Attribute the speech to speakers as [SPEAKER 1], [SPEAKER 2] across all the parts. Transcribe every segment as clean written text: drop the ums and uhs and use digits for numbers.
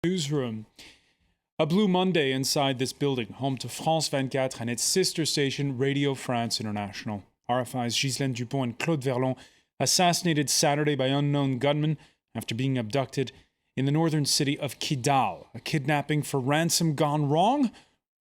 [SPEAKER 1] Newsroom. A blue Monday inside this building, home to France 24 and its sister station Radio France International. RFI's Ghislaine Dupont and Claude Verlon assassinated Saturday by unknown gunmen after being abducted in the northern city of Kidal. A kidnapping for ransom gone wrong?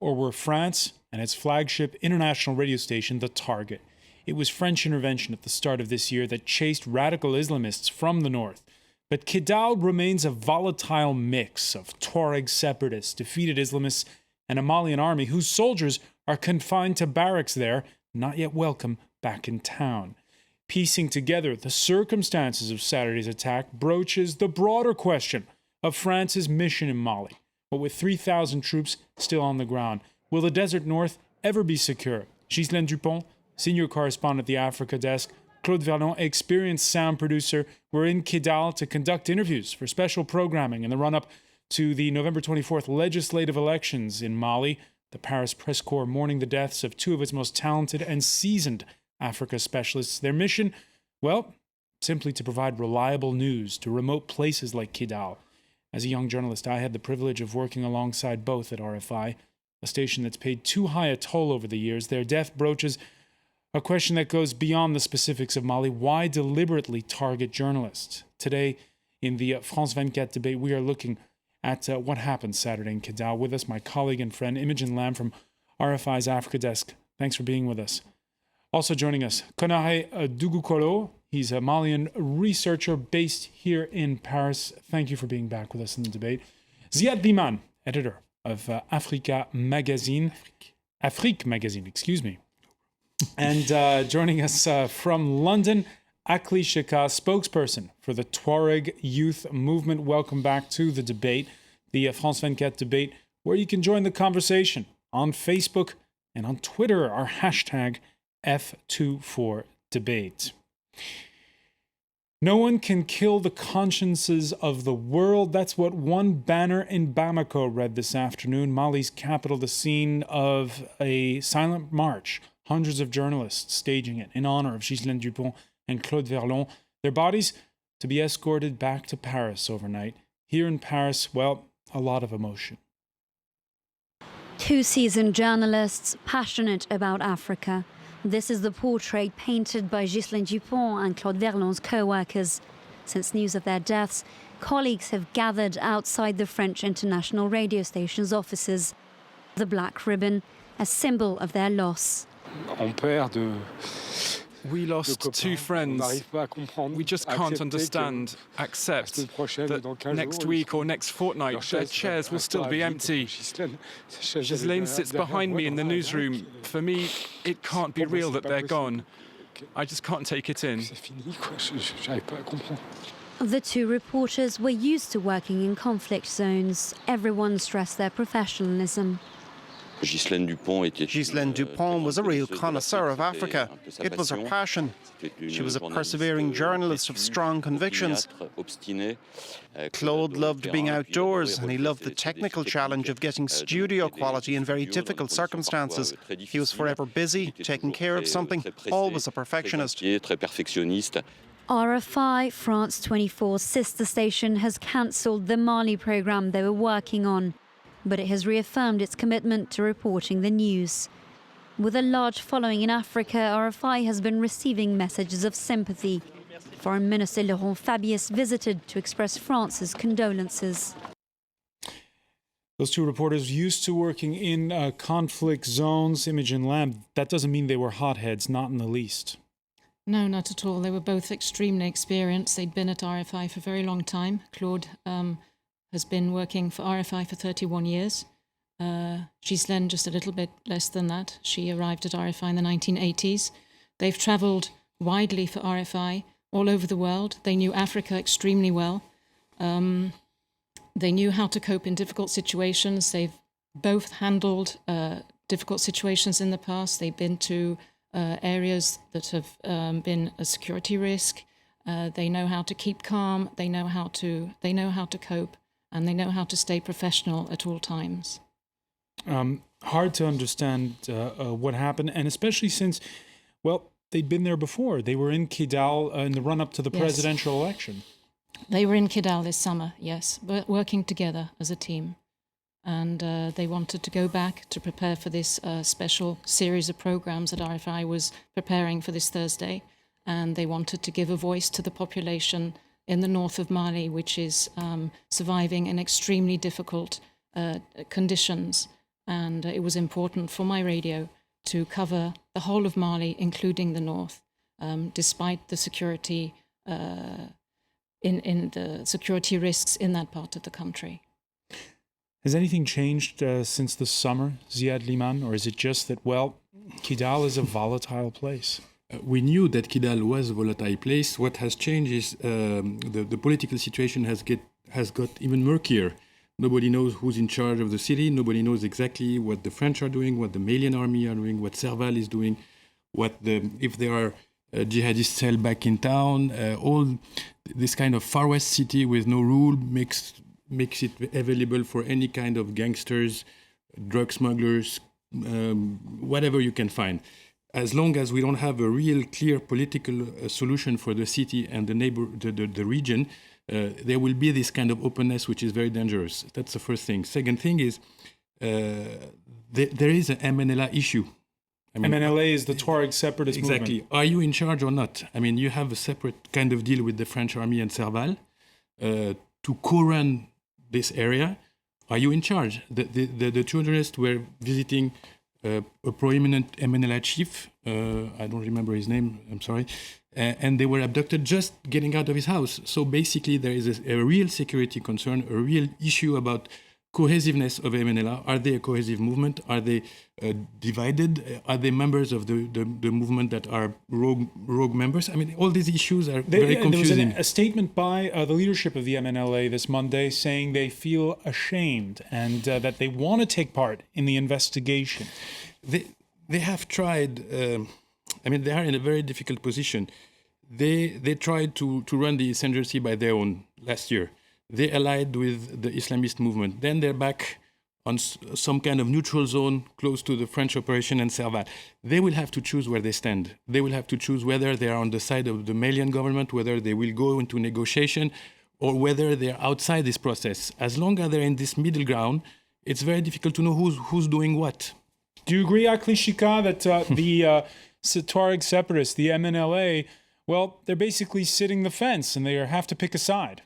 [SPEAKER 1] Or were France and its flagship international radio station the target? It was French intervention at the start of this year that chased radical Islamists from the north. But Kidal remains a volatile mix of Tuareg separatists, defeated Islamists, and a Malian army whose soldiers are confined to barracks there, not yet welcome back in town. Piecing together the circumstances of Saturday's attack broaches the broader question of France's mission in Mali. But with 3,000 troops still on the ground, will the desert north ever be secure? Ghislaine Dupont, senior correspondent at the Africa desk, Claude Verlon, experienced sound producer, were in Kidal to conduct interviews for special programming in the run-up to the November 24th legislative elections in Mali. The Paris press corps mourning the deaths of two of its most talented and seasoned Africa specialists. Their mission, well, simply to provide reliable news to remote places like Kidal. As a young journalist, I had the privilege of working alongside both at RFI, a station that's paid too high a toll over the years. Their death broaches a question that goes beyond the specifics of Mali. Why deliberately target journalists? Today, in the France 24 debate, we are looking at what happened Saturday in Kidal. With us, my colleague and friend, Imogene from RFI's Africa desk. Thanks for being with us. Also joining us, Konare DOUGOUKOLO. He's a Malian researcher based here in Paris. Thank you for being back with us in the debate. Zyad LIMAM, editor of Afrique magazine, excuse me. And joining us from London, Akli, spokesperson for the Tuareg youth movement. Welcome back to the debate, the France 24 debate, where you can join the conversation on Facebook and on Twitter, our hashtag F24debate. No one can kill the consciences of the world. That's what one banner in Bamako read this afternoon. Mali's capital, the scene of a silent march. Hundreds of journalists staging it in honor of Ghislaine Dupont and Claude Verlon. Their bodies to be escorted back to Paris overnight. Here in Paris, well, a lot of emotion.
[SPEAKER 2] Two seasoned journalists passionate about Africa. This is the portrait painted by Ghislaine Dupont and Claude Verlon's co-workers. Since news of their deaths, colleagues have gathered outside the French International radio station's offices. The black ribbon, a symbol of their loss.
[SPEAKER 3] We lost two friends. We just can't understand, accept that next week or next fortnight their chairs will still be empty. Ghislaine sits behind me in the newsroom. For me, it can't be real that they're gone. I just can't take it in.
[SPEAKER 2] The two reporters were used to working in conflict zones. Everyone stressed their professionalism.
[SPEAKER 4] Ghislaine Dupont was a real connoisseur of Africa. It was her passion. She was a persevering journalist of strong convictions. Claude loved being outdoors, and he loved the technical challenge of getting studio quality in very difficult circumstances. He was forever busy, taking care of something, always a perfectionist.
[SPEAKER 2] RFI, France 24's sister station, has cancelled the Mali programme they were working on, but it has reaffirmed its commitment to reporting the news. With a large following in Africa, RFI has been receiving messages of sympathy. Foreign Minister Laurent Fabius visited to express France's condolences.
[SPEAKER 1] Those two reporters used to working in conflict zones. Imogene, that doesn't mean they were hotheads, not in the least.
[SPEAKER 5] No, not at all. They were both extremely experienced. They'd been at RFI for a very long time. Claude has been working for RFI for 31 years. Ghislaine just a little bit less than that. She arrived at RFI in the 1980s. They've travelled widely for RFI all over the world. They knew Africa extremely well. They knew how to cope in difficult situations. They've both handled difficult situations in the past. They've been to areas that have been a security risk. They know how to keep calm. They know how to cope. And they know how to stay professional at all times.
[SPEAKER 1] Hard to understand what happened, and especially since, well, they'd been there before. They were in Kidal in the run-up to the presidential election.
[SPEAKER 5] They were in Kidal this summer, yes, working together as a team. And they wanted to go back to prepare for this special series of programs that RFI was preparing for this Thursday. And they wanted to give a voice to the population in the north of Mali, which is surviving in extremely difficult conditions. And it was important for my radio to cover the whole of Mali, including the north, despite the security in the security risks in that part of the country.
[SPEAKER 1] Has anything changed since the summer, Zyad, LIMAM, or is it just that, well, Kidal is a volatile place?
[SPEAKER 6] We knew that Kidal was a volatile place. What has changed is the political situation has got even murkier. Nobody knows who's in charge of the city. Nobody knows exactly what the French are doing, what the Malian army are doing, what Serval is doing, if there are jihadist cell back in town. All this kind of Far West city with no rule makes it available for any kind of gangsters, drug smugglers, whatever you can find. As long as we don't have a real clear political solution for the city and the region, there will be this kind of openness, which is very dangerous. That's the first thing. Second thing is there is an MNLA issue. I mean,
[SPEAKER 1] MNLA is the Tuareg separatist movement.
[SPEAKER 6] Exactly. Are you in charge or not? I mean, you have a separate kind of deal with the French army and Serval to co-run this area. Are you in charge? The two journalists were visiting a prominent MNLA chief. I don't remember his name. I'm sorry. And they were abducted just getting out of his house. So basically, there is a real security concern, a real issue about cohesiveness of MNLA. Are they a cohesive movement? Are they divided? Are they members of the movement that are rogue members? I mean, all these issues are very confusing.
[SPEAKER 1] There was a statement by the leadership of the MNLA this Monday saying they feel ashamed and that they want to take part in the investigation.
[SPEAKER 6] They have tried. I mean, they are in a very difficult position. They tried to run the insurgency by their own last year. They allied with the Islamist movement. Then they're back on some kind of neutral zone close to the French operation and Serval. They will have to choose where they stand. They will have to choose whether they are on the side of the Malian government, whether they will go into negotiation, or whether they're outside this process. As long as they're in this middle ground, it's very difficult to know who's doing what.
[SPEAKER 1] Do you agree, Akli, that the Tuareg separatists, the MNLA, well, they're basically sitting the fence and they have to pick a side?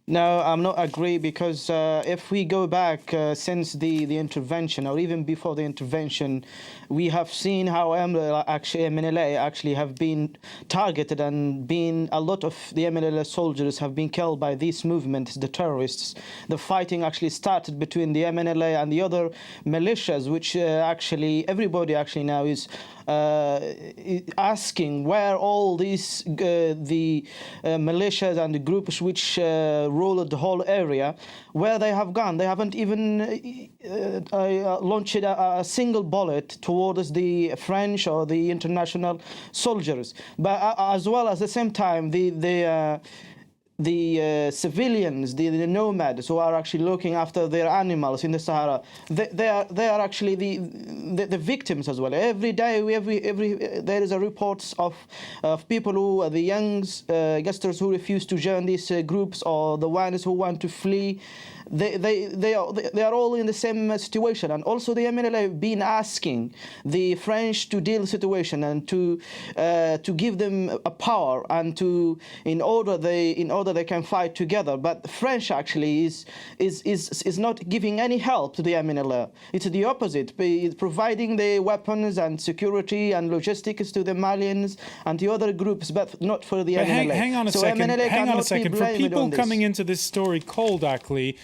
[SPEAKER 7] No, I'm not agree because if we go back since the intervention or even before the intervention, we have seen how MNLA actually have been targeted and a lot of the MNLA soldiers have been killed by these movements, the terrorists. The fighting actually started between the MNLA and the other militias, which everybody actually now is asking where all these the militias and the groups which ruled the whole area, where they have gone. They haven't even launched a single bullet towards the French or the international soldiers. But as well as the same time, the civilians, the nomads who are actually looking after their animals in the Sahara, they are actually the victims as well. Every day, there is a reports of people who the youngsters who refuse to join these groups or the ones who want to flee. They are all in the same situation, and also the MNLA have been asking the French to deal with the situation and to give them a power and in order they can fight together. But the French actually is not giving any help to the MNLA. It's the opposite. It's providing the weapons and security and logistics to the Malians and the other groups, but not for the MNLA.
[SPEAKER 1] Hang on a second. For people coming into this story cold, Akli,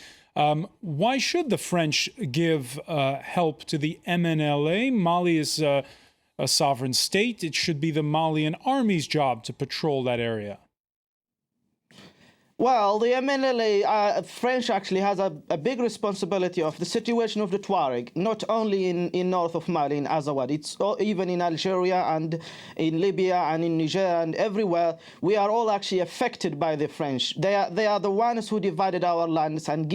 [SPEAKER 1] why should the French give help to the MNLA? Mali is a sovereign state. It should be the Malian army's job to patrol that area.
[SPEAKER 7] Well, the MNLA, French actually has a big responsibility of the situation of the Tuareg, not only in north of Mali, in Azawad. It's even in Algeria and in Libya and in Niger and everywhere. We are all actually affected by the French. They are the ones who divided our lands and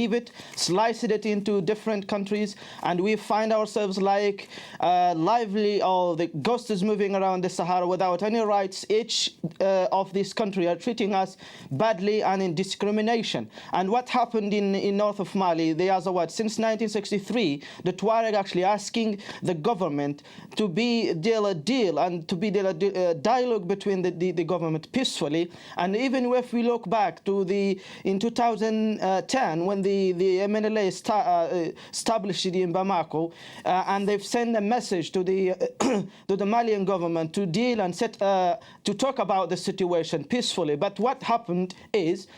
[SPEAKER 7] sliced it into different countries, and we find ourselves like lively, or the ghost is moving around the Sahara without any rights. Each of these countries are treating us badly and in discrimination. And what happened in north of Mali, the Azawad, since 1963, the Tuareg actually asking the government to deal a deal and to deal a dialogue between the government peacefully. And even if we look back to in 2010, when the MNLA established it in Bamako, and they've sent a message to the Malian government to deal and to talk about the situation peacefully. But what happened is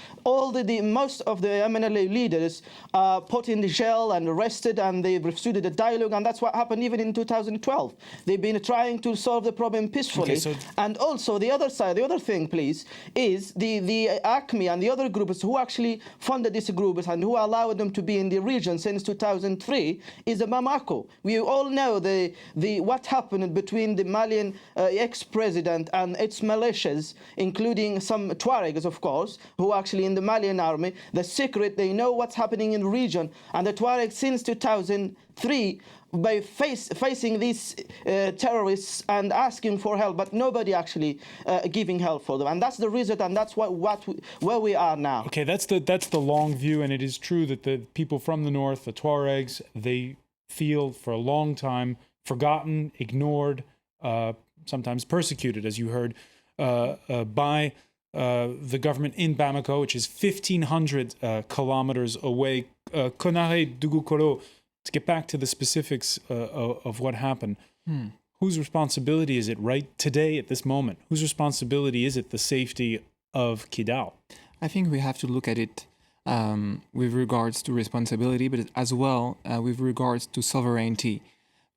[SPEAKER 7] most of the MNLA leaders are put in the jail and arrested, and they've refused the dialogue, and that's what happened even in 2012. They've been trying to solve the problem peacefully.
[SPEAKER 1] Okay,
[SPEAKER 7] and also the other thing, please, is the Akli and the other groups who actually funded these groups and who allowed them to be in the region since 2003 is Bamako. We all know what happened between the Malian ex-president and its militias, including some Tuaregs, of course, who actually in the Malian army, they know what's happening in the region. And the Tuareg since 2003, by facing these terrorists and asking for help, but nobody actually giving help for them. And that's the result, and that's where we are now.
[SPEAKER 1] Okay, that's the long view, and it is true that the people from the north, the Tuaregs, they feel for a long time forgotten, ignored, sometimes persecuted, as you heard, by the government in Bamako, which is 1,500 kilometers away. Konare, DOUGOUKOLO, to get back to the specifics of what happened, whose responsibility is it right today at this moment? Whose responsibility is it the safety of Kidal?
[SPEAKER 8] I think we have to look at it with regards to responsibility, but as well with regards to sovereignty.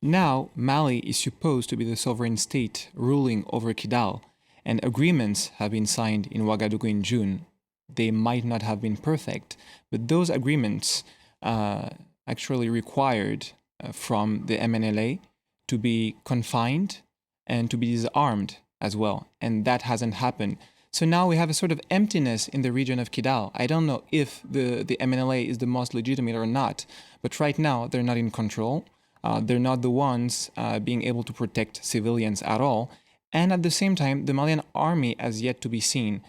[SPEAKER 8] Now, Mali is supposed to be the sovereign state ruling over Kidal, and agreements have been signed in Ouagadougou in June. They might not have been perfect, but those agreements actually required from the MNLA to be confined and to be disarmed as well, and that hasn't happened. So now we have a sort of emptiness in the region of Kidal. I don't know if the MNLA is the most legitimate or not, but right now they're not in control. They're not the ones being able to protect civilians at all. And at the same time, the Malian army has yet to be seen.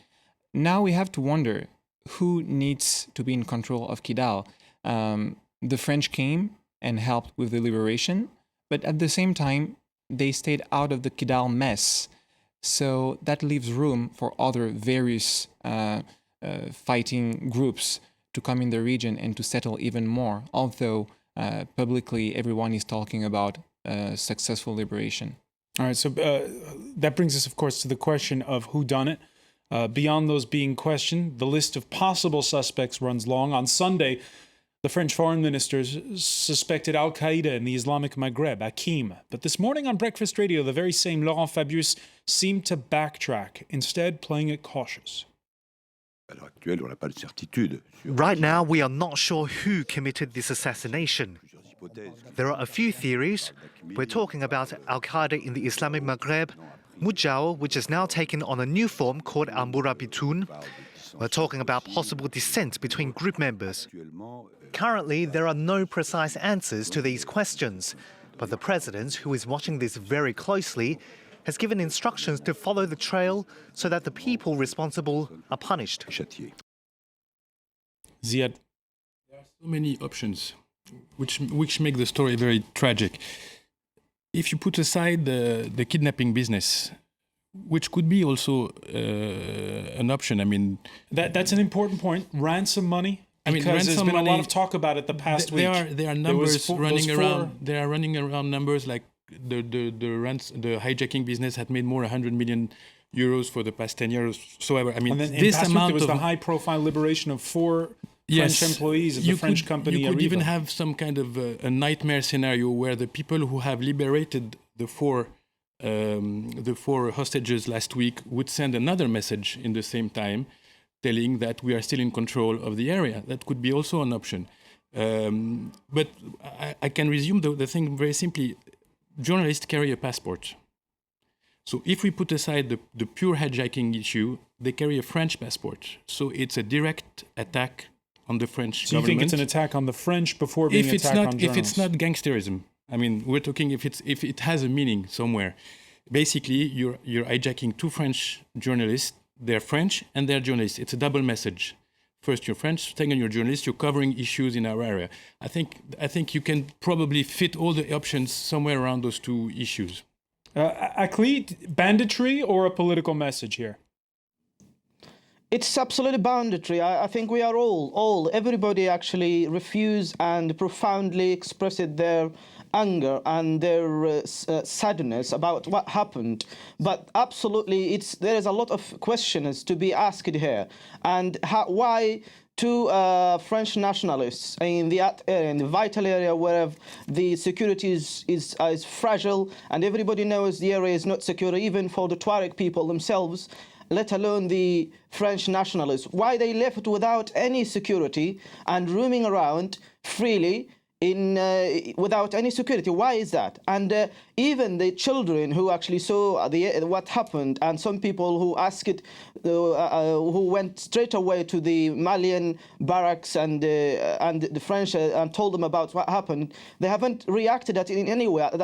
[SPEAKER 8] Now we have to wonder who needs to be in control of Kidal. The French came and helped with the liberation, but at the same time, they stayed out of the Kidal mess. So that leaves room for other various fighting groups to come in the region and to settle even more, although publicly everyone is talking about successful liberation.
[SPEAKER 1] All right, so that brings us, of course, to the question of who done it. Beyond those being questioned, the list of possible suspects runs long. On Sunday, the French foreign minister suspected Al-Qaeda in the Islamic Maghreb, Hakim. But this morning on Breakfast Radio, the very same Laurent Fabius seemed to backtrack, instead playing it cautious.
[SPEAKER 9] Right now, we are not sure who committed this assassination. There are a few theories. We're talking about Al-Qaeda in the Islamic Maghreb, Mujao, which has now taken on a new form called Al-Murabitun. We're talking about possible dissent between group members. Currently, there are no precise answers to these questions, but the president, who is watching this very closely, has given instructions to follow the trail so that the people responsible are punished.
[SPEAKER 1] Zyad.
[SPEAKER 6] There are so many options, which make the story very tragic. If you put aside the kidnapping business, which could be also an option, I mean...
[SPEAKER 1] That's an important point. Ransom money? Because there's been a lot of talk about it the past week.
[SPEAKER 6] There are numbers running around. There are running around numbers like the hijacking business had made more 100 million euros for the past 10 years. So I mean,
[SPEAKER 1] and then
[SPEAKER 6] this amount
[SPEAKER 1] there was the high-profile liberation of 4 French employees of the French company.
[SPEAKER 6] You could
[SPEAKER 1] Arriva.
[SPEAKER 6] even have some kind of a nightmare scenario where the people who have liberated the four hostages last week would send another message in the same time telling that we are still in control of the area. That could be also an option. But I can resume the thing very simply. Journalists carry a passport. So if we put aside the pure hijacking issue, they carry a French passport. So it's a direct attack on the French government.
[SPEAKER 1] So you think it's an attack on the French before being an attack on journalists?
[SPEAKER 6] If it's not gangsterism, I mean, we're talking if it has a meaning somewhere. Basically, you're hijacking two French journalists. They're French and they're journalists. It's a double message. First, you're French. Second, you're journalists. You're covering issues in our area. I think you can probably fit all the options somewhere around those two issues.
[SPEAKER 1] Akli, banditry or a political message here?
[SPEAKER 7] It's absolutely banditry. I think we are everybody actually refused and profoundly expressed their anger and their sadness about what happened. But absolutely, there is a lot of questions to be asked here. And why two French nationalists in the vital area where the security is fragile and everybody knows the area is not secure, even for the Tuareg people themselves, let alone the French nationalists. Why they left without any security and roaming around freely without any security? Why is that? And even the children who actually saw what happened, and some people who asked, who went straight away to the Malian barracks and the French and told them about what happened, they haven't reacted in any way at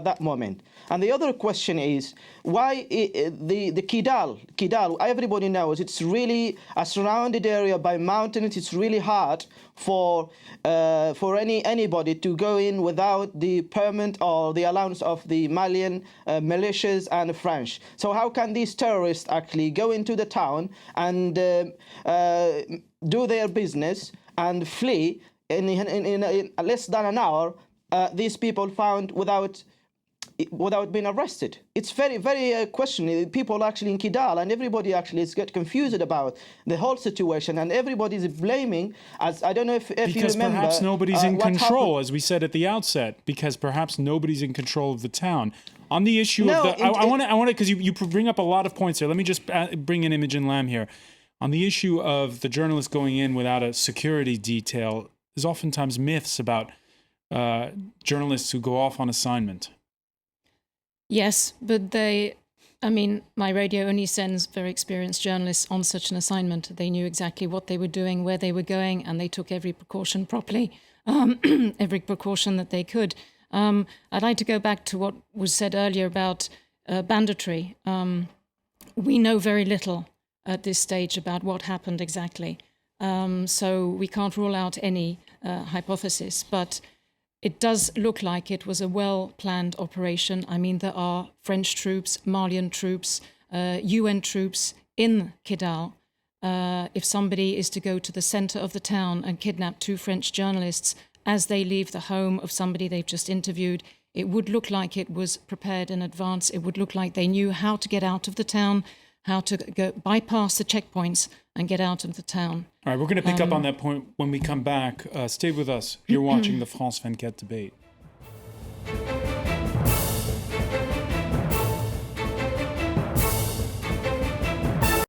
[SPEAKER 7] that moment. And the other question is why the Kidal, everybody knows it's really a surrounded area by mountains. It's really hard for anybody to go in without the permit or the allowance of the Malian militias and the French. So how can these terrorists actually go into the town and do their business and flee in less than an hour? These people found without being arrested. It's very, very questionable. People actually in Kidal and everybody actually is get confused about the whole situation, and everybody is blaming, as I don't know if you remember.
[SPEAKER 1] Because perhaps nobody's in control, as we said at the outset, because perhaps nobody's in control of the town. On the issue of the, I want to, because you bring up a lot of points here. Let me just bring in Imogene Lam here. On the issue of the journalists going in without a security detail, there's oftentimes myths about journalists who go off on assignment.
[SPEAKER 5] Yes, but my radio only sends very experienced journalists on such an assignment. They knew exactly what they were doing, where they were going, and they took every precaution properly, every precaution that they could. I'd like to go back to what was said earlier about banditry. We know very little at this stage about what happened exactly, so we can't rule out any hypothesis, but it does look like it was a well-planned operation. I mean, there are French troops, Malian troops, UN troops in Kidal. If somebody is to go to the center of the town and kidnap two French journalists as they leave the home of somebody they've just interviewed, it would look like it was prepared in advance. It would look like they knew how to get out of the town, how to bypass the checkpoints and get out of the town.
[SPEAKER 1] All right, we're going to pick up on that point when we come back. Stay with us. You're watching the France 24 debate.